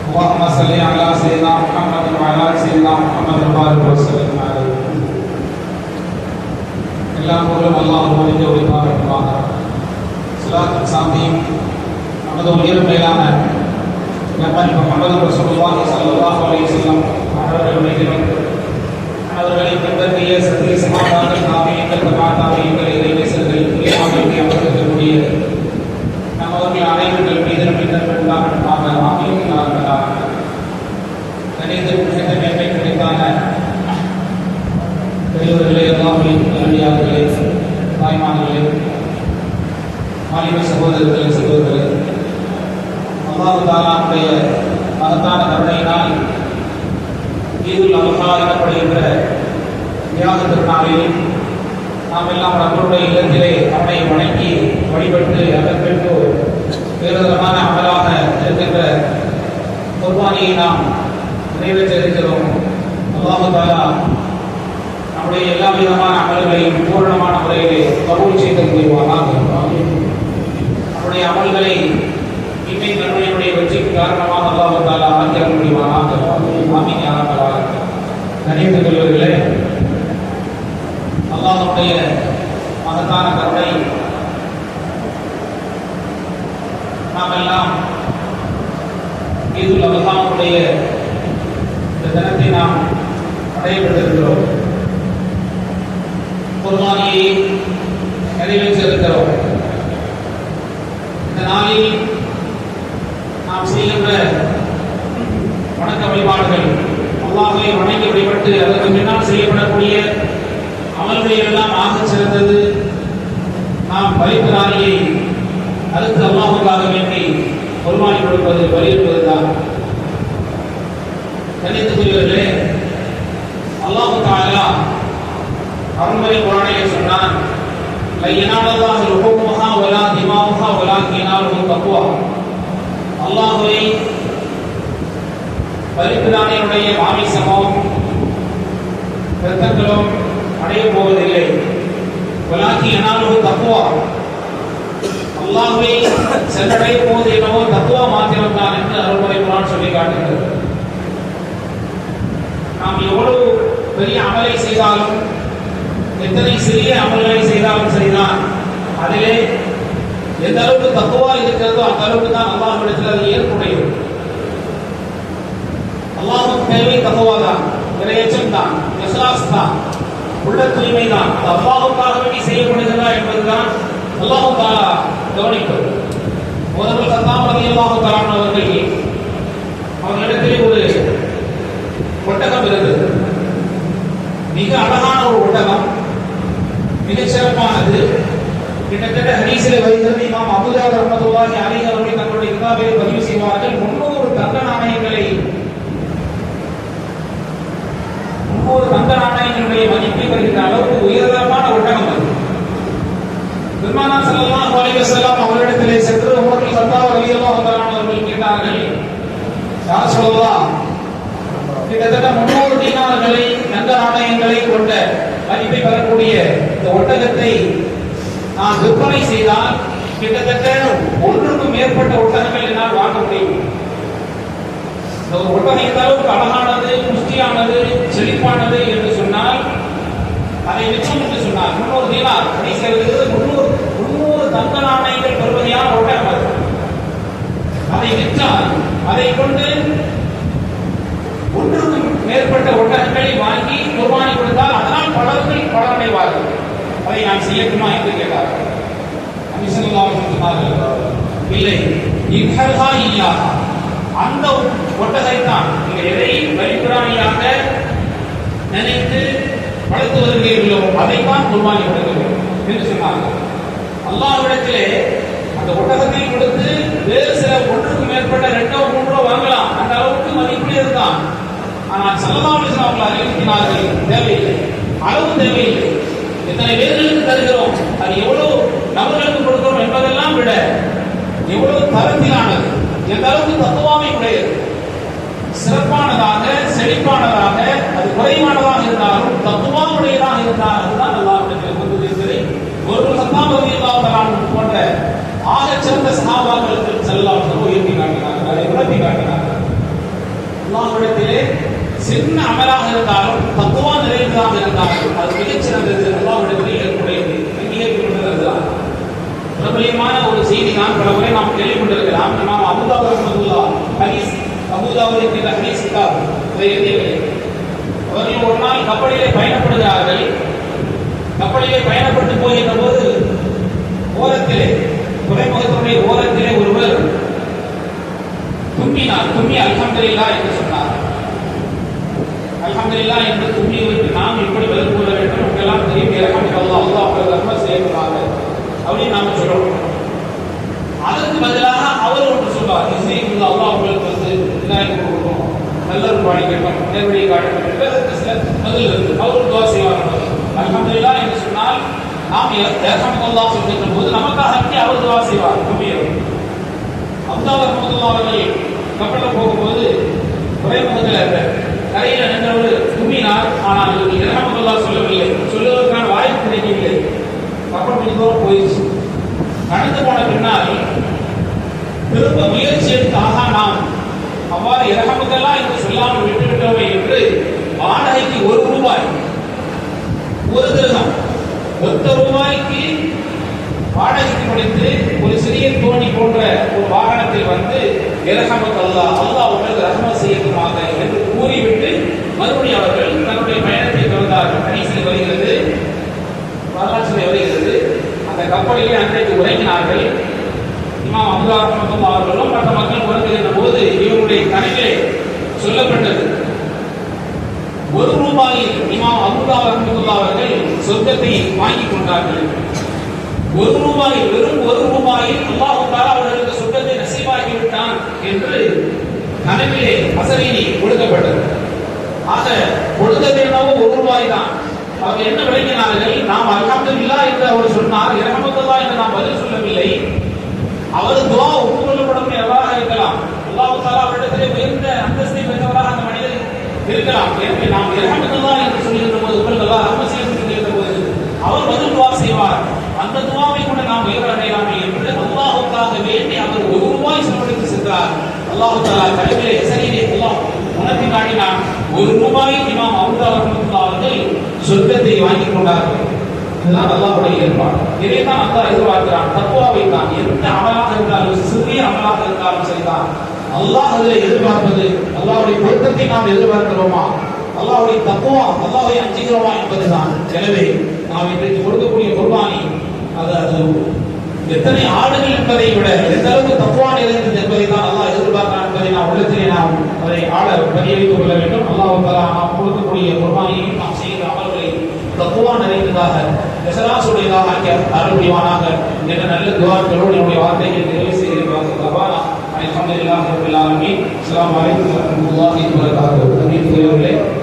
اللهم صل على سيدنا محمد وعلى ال سيدنا محمد وبارك وسلم عليه. எல்லாம் போலும் அல்லாஹ் ஒருவனுக்கே உரித்தாகட்டும். ஸலாத்தும் சாந்தியும் நமது உயிர் மேலான நபி முஹம்மது ரசூலுல்லாஹி ஸல்லல்லாஹு அலைஹி வஸல்லம் அவர்கள் மீதும் அவர்களை பின்பற்றிய சத்திய சமாதான தாபியீன்கள் தபாதாபியீன்கள் இறைநேசர்கள் இறைவாக்கிற்கு அமர்ந்திருக்கக்கூடிய நம்மவர்கள் அனைவர்கள் மீதும் உண்டாகட்டும். ஆமீன். கணித மேன்மை கிடைத்தான பெரியவர்களே, அல்லாஹ்வின் நல்லடியார்களே, தாய்மார்களே, வாலிப சகோதரர்களே, சகோதரர்களே, அல்லாஹ் தஆலாவுடைய மகத்தான கருணையினால் ஈதுல் அல்ஹா எனப்படுகின்ற தியாக திருநாளில் நாம் எல்லாம் நம்மளுடைய இல்லத்திலே அவனை வணங்கி வழிபட்டு அதற்கென்று வேறுதரமான அமலாக இருக்கின்ற குர்பானியை நாம் நிறைவேற்ற இருக்கிறோம். அல்லாஹ் தஆலா நம்முடைய எல்லா விதமான அமல்களையும் பூரணமான முறையிலே கபூல் செய்து கொள்வானாக. நம்முடைய அமல்களை இன்மை நன்மையுடைய வெற்றிக்கு காரணமாக அல்லாஹ் தஆலா ஆக்கி அருள் புரிவானாக. ஆமீன் யா ரப்பல் ஆலமீன். கண்ணியத்துக்குரியவர்களே, அல்லாஹ்வுடைய மகத்தான கருணை நாம் எல்லாம் ஈதுல் அல்ஹாவுடைய இந்த தினத்தை நாம் அடையப்பட்டிருக்கிறோம். குர்பானியை நிறைவேற்றிருக்கிறோம். இந்த நாளில் நாம் செய்கின்ற வணக்க வழிபாடுகள், அல்லாஹ்வை வணங்கி வழிபட்டு அதற்கு பின்னால் செய்யப்படக்கூடிய அமல்களை எல்லாம் ஆக சிறந்தது நாம் பலிப்பிராணியை அதுக்கு அல்லாஹ்வுக்காக வேண்டி குர்பானி கொடுப்பது, பலியிடுவதுதான். கண்ணியத்துக்குரியவர்களே, அல்லாஹ் தஆலா அருள்மறை குர்ஆனிலே சொன்னான், லா யனாலல்லாஹு லுஹூமுஹா வலா திமாஉஹா வலாக்கின் யனாலுஹு தக்வா. அல்லாஹ்வை பலிப்பிராணியுடைய மாமிசமோ இரத்தங்களும் அடைய போவதில்லை. வலாக்கின் யனாலுஹு தக்வா, அல்லாஹ்வை சென்றடைய போவது என்னவோ தக்வா மாத்திரம்தான் என்று அருள்மறை குர்ஆன் சொல்லி காட்டுகிறது. நாம் எவ்வளவு பெரிய அமலை செய்தாலும், எத்தனை சிறிய அமல்களை செய்தாலும் சரிதான், அதிலே எந்த அளவுக்கு தக்வா இருக்கிறதோ அந்த அளவுக்கு தான் அல்லாஹ்விடத்தில் அது ஏற்புடையது. அல்லாஹ்வுக்கு தேவை தக்வா தான், இறையச்சம் தான், இஹ்லாஸ் தான், உள்ள தூய்மை தான். அது அல்லாஹ்வுக்காக வேண்டி செய்யப்படுகிறதா என்பதுதான் அல்லாஹ் தஆலா கவனிப்பது. முதல் கத்தாம் ரலியல்லாஹு தஆலா அவர்களிடத்தில் ஒரு ஒட்டகம் இருந்தது. மிக அழகான ஒரு ஒட்டகம், மிக சிறப்பானது. கிட்டத்தட்ட ஹதீஸிலே வருகிறது, இமாம் அபூதாவூத் ரஹ்மத்துல்லாஹி அலைஹி அவர்கள் தங்களுடைய கிதாபிலே பதிவு செய்வார்கள், 300 தங்க நாணயங்களுடைய மதிப்பை வருகின்ற அளவுக்கு உயர்தரமான ஒட்டகம் அது. பெருமானார் ஸல்லல்லாஹு அலைஹி வஸல்லம் அவர்களிடத்திலே சென்று உமர் இப்னு கத்தாப் ரலியல்லாஹு தஆலா அவர்கள் கேட்டார்கள், யா ரசூலல்லாஹ், கிட்டத்தட்ட 300 தீனார்களை தங்க நாணயங்களை கொண்ட மதிப்பை பெறக்கூடிய இந்த ஒட்டகத்தை நான் விற்பனை செய்தால் கிட்டத்தட்ட 1க்கும் மேற்பட்ட ஒட்டகங்கள் என்னால் வாங்க முடியும். இந்த ஒரு ஒட்டகம் எந்த அளவுக்கு அழகானது, புஷ்டியானது, செழிப்பானது என்று சொன்னால் அதை விற்றம் என்று சொன்னார். 300 தீனார் கடைசியாக 300 தங்க நாணயங்கள் பெறுவதையான ஒட்டகம். அதை விற்றால் அதை கொண்டு 1க்கும் மேற்பட்ட ஒட்டகங்களை வாங்கி குர்பானி கொடுத்தால் அதனால் பலர்கள் பலனடைவார்கள். அதை நான் செய்யட்டுமா என்று கேட்டார்கள். நபி ஸல்லல்லாஹு அலைஹி வஸல்லம் சொன்னார்கள், இல்லை, இன்ஹல்ஹா இய்யாஹா, அந்த ஒட்டகைத்தான் நீங்கள் எதை பலிப்பிராணியாக நினைத்து வளர்த்து வருகிறீர்களோ அதைத்தான் குர்பானி கொடுக்கிறோம் என்று சொன்னார்கள். அல்லாஹ்விடத்திலே அந்த ஒட்டகத்தை கொடுத்து வேறு சில 1க்கும் மேற்பட்ட 2ஓ 3ஓ வாங்கலாம், அந்த அளவுக்கு மதிப்புடையது தான். ஆனால் ஸல்லல்லாஹு அலைஹி வஸல்லம் அவர்கள் அறிவிக்கிறார்கள், தேவையில்லை, அளவு தேவையில்லை. எத்தனை பேர்களுக்கு தருகிறோம், அது எவ்வளவு நபர்களுக்கு கொடுக்கிறோம் என்பதெல்லாம் விட எவ்வளவு தரத்திலானது, எந்த அளவுக்கு தத்துவாமை உடையது, சிறப்பானதாக, செழிப்பானதாக, அது குறைவானதாக இருந்தாலும் தத்துவாமுடையதாக இருந்தால் அதுதான் அல்லாஹ்விடத்தில் கொண்டு இருக்கிறது. ஒரு சத்தாம் ரலியல்லாஹு தஆலா போன்ற ஆகச் சிறந்த சஹாபாக்களுக்கு ஸல்லல்லாஹு அலைஹி வஸல்லம் உயர்த்தி காட்டினார்கள், அதை உணர்த்தி காட்டினார்கள். அல்லாஹ்விடத்திலே சின்ன அமலாக இருந்தாலும் தக்குவா நிறைந்ததாக இருந்தாலும் அது மிகச்சிறந்தது, அல்லாஹ்விடத்திலே ஏற்புடையது, அங்கீகரிக்கப்பட்டதுதான். பிரபலியமான ஒரு செய்தி தான், பல முறை நாம் கேள்விப்பட்டிருக்கலாம். இமாம் அபூதாவூத் ரஹ்மத்துல்லாஹ் ஹதீஸ், அபூதாவூத் என்கிற ஹதீஸ் கிதாப் எழுதியவர்கள். அவர்கள் ஒரு நாள் கப்பலிலே பயணப்படுகிறார்கள். கப்பலிலே பயணப்பட்டு போகின்ற போது ஓரத்திலே, துறைமுகத்தினுடைய ஓரத்திலே ஒருவர் தும்மினார். தும்மி அல்ஹம்துலில்லாஹ் என்று சொன்னார். அல்ஹம்துலில்லாஹ் என்று தும்மியவருக்கு நாம் எப்படி பதில் கூற வேண்டும்? நமக்கெல்லாம் தெரியும், இரஹமத்துல்லாஹ், அல்லாஹ் அவர்கள் ரஹ்மத் செய்வாங்க அப்படின்னு நாம சொல்றோம். அதற்கு பதிலாக அவர் ஒன்று சொல்வார், இஸ்ரீகுல்லா, அல்லாஹ் அவர்களுக்கு வந்து இதாயம் கொடுக்கணும், நல்ல பாடி கேட்கணும், நேர்வழியை காட்டணும், சில பதில் இருக்கு. அவர் துவா செய்வார்கள். அல்ஹம்துலில்லாஹ் என்று சொன்னால் நாம் இரஹமத்துல்லாஹ் சொல்கின்ற போது நமக்காக அவர் துவா செய்வார். தும்மியவர் அபூதாவூத் ரஹ்மத்துல்லாஹ் அவர்கள் கப்பலில் போகும்போது துறைமுகத்தில் கரையில நின்றவர் தும்மினார். ஆனால் இரஹமத்துல்லாஹ் சொல்லவில்லை, சொல்லுவதற்கான வாய்ப்பு கிடைக்கவில்லை. கப்பல் கொஞ்சம் தூரம் போயிடுச்சு. கடந்து போன பின்னால் திரும்ப முயற்சி எடுத்தாக நாம் அவ்வாறு இரஹமத்துல்லாஹ் என்று சொல்லாமல் விட்டுவிட்டோமே என்று வாடகைக்கு ₹1, ஒரு திரகம், ₹1 வாடகைக்கு முடித்து ஒரு சிறிய தோணி போன்ற ஒரு வாகனத்தில் வந்து இரஹமத்துல்லாஹ், அல்லாஹ் உங்களுக்கு ரஹ்மத் செய்யட்டுமாக என்று கூறிவிட்டு மறுபடியும் அவர்கள் தன்னுடைய பயணத்தை தொடர்ந்தார்கள். ஹதீஸில் வருகிறது, வரலாற்றில் வருகிறது, அந்த கப்பலிலே அன்றைக்கு உறங்கினார்கள். இமாம் அபூதாவூத் ரஹ்மத்துல்லாஹ் அவர்களும் மற்ற மக்கள் உறங்குகின்ற போது இவருடைய கணக்கிலே சொல்லப்பட்டது, ₹1 இமாம் அபூதாவூத் ரஹ்மத்துல்லாஹ் அவர்கள் சொர்க்கத்தை வாங்கிக் கொண்டார்கள். ₹1, வெறும் ₹1 அல்லாஹ் தஆலா அவர்களுக்கு சொர்க்கத்தை நசீபாக்கி விட்டான் என்று கனவிலே அசரீனி கொடுக்கப்பட்டது. ஆக கொடுத்தது என்னவோ ₹1 தான். அவர் என்ன விளங்கினார்கள்? நாம் அல்ஹம்துலில்லாஹ் என்று அவர் சொன்னார், இரஹமத்துல்லாஹ் என்று நாம் பதில் சொல்லவில்லை. அவர் துஆ ஒப்புக்கொள்ளப்படும் எவ்வாறாக இருக்கலாம், அல்லாஹ் தஆலா அவரிடத்திலே உயர்ந்த அந்தஸ்தை பெற்றவராக அந்த மனிதர் இருக்கலாம். எனவே நாம் இரஹமத்துல்லாஹ் என்று சொல்லுகின்ற போது, உங்களுக்கு அல்லாஹ் ரஹ்மத் செய்யட்டும் சொல்லுகின்ற போது அவர் பதில் துஆ செய்வார். அந்த துஆவை கூட நாம் உயர அடையலாமே என்று அல்லாஹ்வுக்காக வேண்டி அவர் ₹1 செலவழித்து சென்றார். அல்லாஹ் தஆலா கல்விலே எசரீனை அல்லாஹ் உணர்த்தி காட்டினான். ₹1 இமாம் அபூதாவூத் ரஹ்மத்துல்லாஹ் அவர்கள் சொர்க்கத்தை வாங்கிக் கொண்டார்கள். இதுதான் அல்லாஹ்வுடைய ஏற்பாடு. இதைத்தான் அல்லாஹ் எதிர்பார்க்கிறான். தக்வாவை தான், எந்த அமலாக இருந்தாலும், சிறிய அமலாக இருந்தாலும் சரிதான், அல்லாஹ் அதில் எதிர்பார்ப்பது அல்லாஹ்வுடைய பொருத்தத்தை நாம் எதிர்பார்க்கிறோமா, அல்லாஹ்வுடைய தக்வா, அல்லாஹ்வை அஞ்சுகிறோமா என்பதுதான். எனவே நாம் இன்றைக்கு கொடுக்கக்கூடிய குர்பானி அது எத்தனை ஆடுகள் என்பதை விட எந்த அளவுக்கு தக்வா நிறைந்தது என்பதை தான் அல்லாஹ் எதிர்பார்க்கிறான் என்பதை நாம் உள்ளத்திலே நாம் அதை ஆள பதிய வைத்துக் கொள்ள வேண்டும். அல்லாஹ் தஆலா நாம் கொடுக்கக்கூடிய குர்பானியை, நாம் செய்கிற அமல்களை தக்வா நிறைந்ததாக, இஹ்லாஸுடையதாக ஆக்கி அருள் புரிவானாக என்ற நல்ல துஆக்களோடு என்னுடைய வார்த்தைகளை நிறைவு செய்கிறேன். அல்ஹம்துலில்லாஹி ரப்பில் ஆலமீன். அஸ்ஸலாமு அலைக்கும் வரஹ்மத்துல்லாஹி வபரகாத்துஹு.